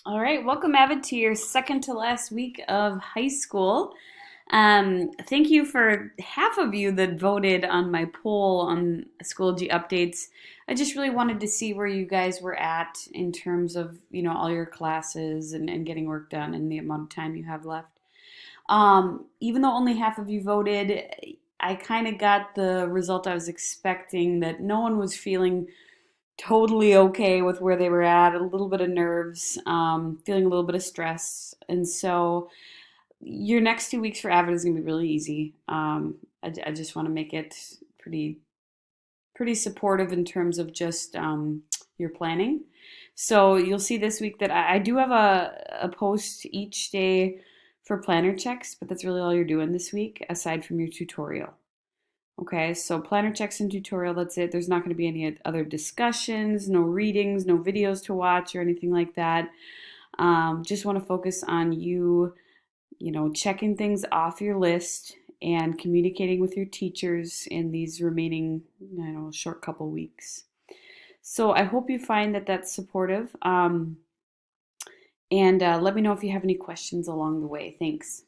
All right, welcome, Avid, to your second to last week of high school. Thank you for half of you that voted on my poll on Schoology updates. I just really wanted to see where you guys were at in terms of, all your classes and getting work done and the amount of time you have left. Even though only half of you voted, I kind of got the result I was expecting that no one was feeling totally okay with where they were at, a little bit of nerves, feeling a little bit of stress. And so your next 2 weeks for Avid is going to be really easy. I just want to make it pretty supportive in terms of just your planning. So you'll see this week that I do have a post each day for planner checks, but that's really all you're doing this week aside from your tutorial. Okay, so planner checks and tutorial, that's it. There's not going to be any other discussions, no readings, no videos to watch or anything like that. Just want to focus on you, checking things off your list and communicating with your teachers in these remaining, short couple weeks. So I hope you find that that's supportive. And let me know if you have any questions along the way. Thanks.